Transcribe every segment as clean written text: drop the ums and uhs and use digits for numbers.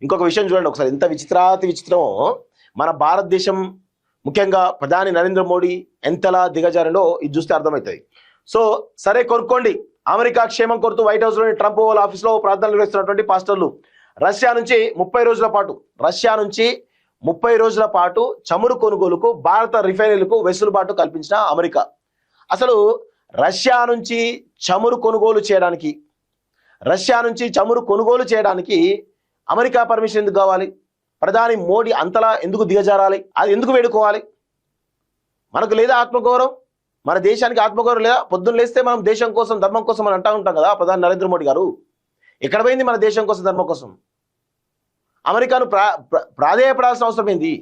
ఇంకొక విషయం చూడండి ఒకసారి, ఎంత విచిత్రమో మన భారతదేశం, ముఖ్యంగా ప్రధాని నరేంద్ర మోడీ ఎంతలా దిగజారిలో ఇది చూస్తే అర్థమవుతుంది. సో సరే కొనుక్కోండి, అమెరికా క్షేమం కోరుతూ వైట్ హౌస్ లోని ట్రంప్ ఓవల్ ఆఫీస్ లో ప్రార్థనలు నిర్వహిస్తున్నటువంటి పాస్టర్లు రష్యా నుంచి 30 రోజుల పాటు చమురు కొనుగోలుకు భారత రిఫైనరీలకు వెసులుబాటు కల్పించిన అమెరికా. అసలు రష్యా నుంచి చమురు కొనుగోలు చేయడానికి అమెరికా పర్మిషన్ ఎందుకు కావాలి? ప్రధాని మోడీ అంతలా ఎందుకు దిగజారాలి? అది ఎందుకు వేడుకోవాలి? మనకు లేదా ఆత్మగౌరవం? మన దేశానికి ఆత్మగౌరవం లేదా? పొద్దున్న లేస్తే మనం దేశం కోసం, ధర్మం కోసం అని అంటూ ఉంటాం కదా ప్రధాని నరేంద్ర మోడీ గారు. ఎక్కడ పోయింది మన దేశం కోసం, ధర్మం కోసం? అమెరికాను ప్రాధేయపడాల్సిన అవసరం ఏంది?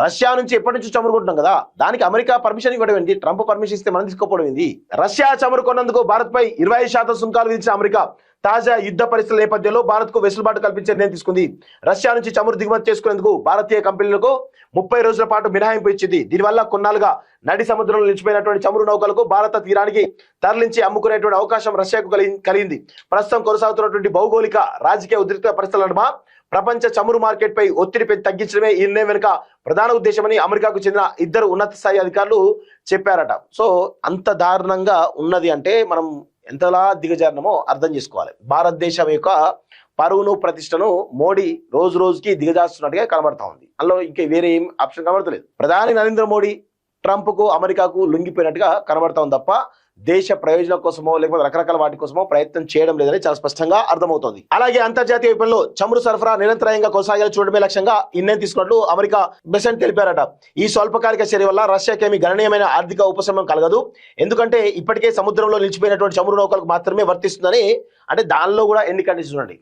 రష్యా నుంచి ఎప్పటి నుంచి చమురు కొంటున్నాం కదా, దానికి అమెరికా పర్మిషన్ ఇవ్వడం ఏంటి? ట్రంప్ పర్మిషన్ ఇస్తే మనం తీసుకోపోవడం ఏంది? రష్యా చమురు కొన్నందుకు భారత్ పై 25% సుంకాలు విధించిన అమెరికా తాజా యుద్ధ పరిస్థితుల నేపథ్యంలో భారత్ కు వెసులుబాటు కల్పించే నిర్ణయం తీసుకుంది. రష్యా నుంచి చమురు దిగుమతి చేసుకునేందుకు భారతీయ కంపెనీలకు 30 రోజుల పాటు మినహాయింపు ఇచ్చింది. దీనివల్ల కొన్నాళ్ళుగా నడి సముద్రంలో నిలిచిపోయినటువంటి చమురు నౌకలకు భారత తీరానికి తరలించి అమ్ముకునేటువంటి అవకాశం రష్యాకు కలిగింది. ప్రస్తుతం కొనసాగుతున్నటువంటి భౌగోళిక రాజకీయ ఉద్రిక్త పరిస్థితుల నడుమ ప్రపంచ చమురు మార్కెట్ పై ఒత్తిడి తగ్గించడమే ఈ నిర్ణయం వెనుక ప్రధాన ఉద్దేశమని అమెరికాకు చెందిన 2 ఉన్నత స్థాయి అధికారులు చెప్పారట. సో అంత దారుణంగా ఉన్నది అంటే మనం ఎంతలా దిగజారినమో అర్థం చేసుకోవాలి. భారతదేశం యొక్క పరువును, ప్రతిష్టను మోడీ రోజు రోజుకి దిగజారుస్తున్నట్టుగా కనబడతా ఉంది. అందులో ఇంకా వేరే ఏం ఆప్షన్ కనబడతలేదు. ప్రధాని నరేంద్ర మోడీ ట్రంప్ కు, అమెరికాకు లొంగిపోయినట్టుగా కనబడతా ఉంది తప్ప దేశ ప్రయోజనం కోసమో లేకపోతే రకరకాల వాటి కోసమో ప్రయత్నం చేయడం లేదని చాలా స్పష్టంగా అర్థమవుతోంది. అలాగే అంతర్జాతీయ విపణిలో చమురు సరఫరా నిరంతరాయంగా కొనసాగాలని చూడడమే లక్ష్యంగా ఈ నిర్ణయం తీసుకున్నట్లు అమెరికా ప్రెసిడెంట్ తెలిపారట. ఈ స్వల్పకాలిక చర్య వల్ల రష్యాకేమీ గణనీయమైన ఆర్థిక ఉపశమనం కలగదు, ఎందుకంటే ఇప్పటికే సముద్రంలో నిలిచిపోయినటువంటి చమురు నౌకలకు మాత్రమే వర్తిస్తుందని. అంటే దానిలో కూడా ఎన్ని కండిషన్స్ చూడండి.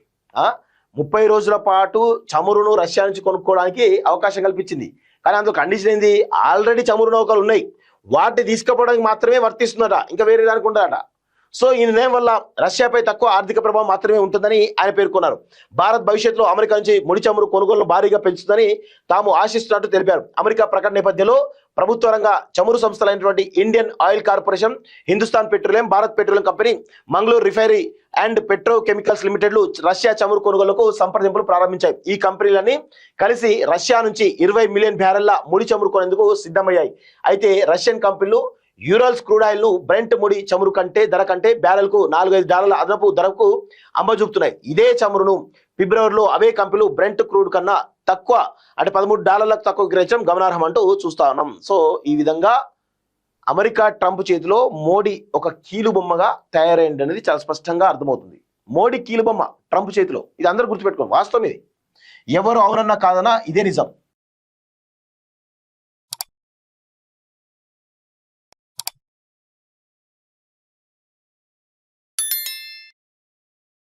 30 రోజుల పాటు చమురును రష్యా నుంచి కొనుక్కోవడానికి అవకాశం కల్పించింది. కానీ అందులో కండిషన్ ఏంది? ఆల్రెడీ చమురు నౌకలు ఉన్నాయి, వాటిని తీసుకుపోవడానికి మాత్రమే వర్తిస్తుందట, ఇంకా వేరే దానికి ఉండదట. సో ఈ నిర్ణయం వల్ల రష్యాపై తక్కువ ఆర్థిక ప్రభావం మాత్రమే ఉంటుందని ఆయన పేర్కొన్నారు. భారత్ భవిష్యత్తులో అమెరికా నుంచి ముడి చమురు కొనుగోలును భారీగా పెంచుతుందని తాము ఆశిస్తున్నట్టు తెలిపారు. అమెరికా ప్రకటన నేపథ్యంలో ప్రభుత్వ రంగ చమురు సంస్థలైనటువంటి Indian oil corporation, Hindustan petroleum, Bharat petroleum company, Mangaluru refinery and petrochemicals లిమిటెడ్లు రష్యా చమురు కొనుగోలుకు సంప్రదింపులు ప్రారంభించాయి. ఈ కంపెనీలన్నీ కలిసి రష్యా నుంచి 20 మిలియన్ బ్యారెళ్ల ముడి చమురు కొనేందుకు సిద్ధమయ్యాయి. అయితే రష్యన్ కంపెనీలు యూరల్స్ క్రూడ్ ఆయిల్ ను బ్రెంట్ ముడి చమురు ధర కంటే బ్యారెల్ కు $4-5 అదనపు ధరకు అమ్మజూపుతున్నాయి. ఇదే చమురును ఫిబ్రవరిలో అవే కంపెనీలు బ్రెంట్ క్రూడ్ కన్నా తక్కువ, అంటే $13 తక్కువ గ్రహించడం గమనార్హం అంటూ చూస్తా ఉన్నాం. సో ఈ విధంగా అమెరికా ట్రంప్ చేతిలో మోడీ ఒక కీలుబొమ్మగా తయారైంది అనేది చాలా స్పష్టంగా అర్థమవుతుంది. మోడీ కీలుబొమ్మ ట్రంప్ చేతిలో, ఇది అందరూ గుర్తుపెట్టుకోండి. వాస్తవం ఇది, ఎవరు అవునన్నా కాదన్నా ఇదే నిజం.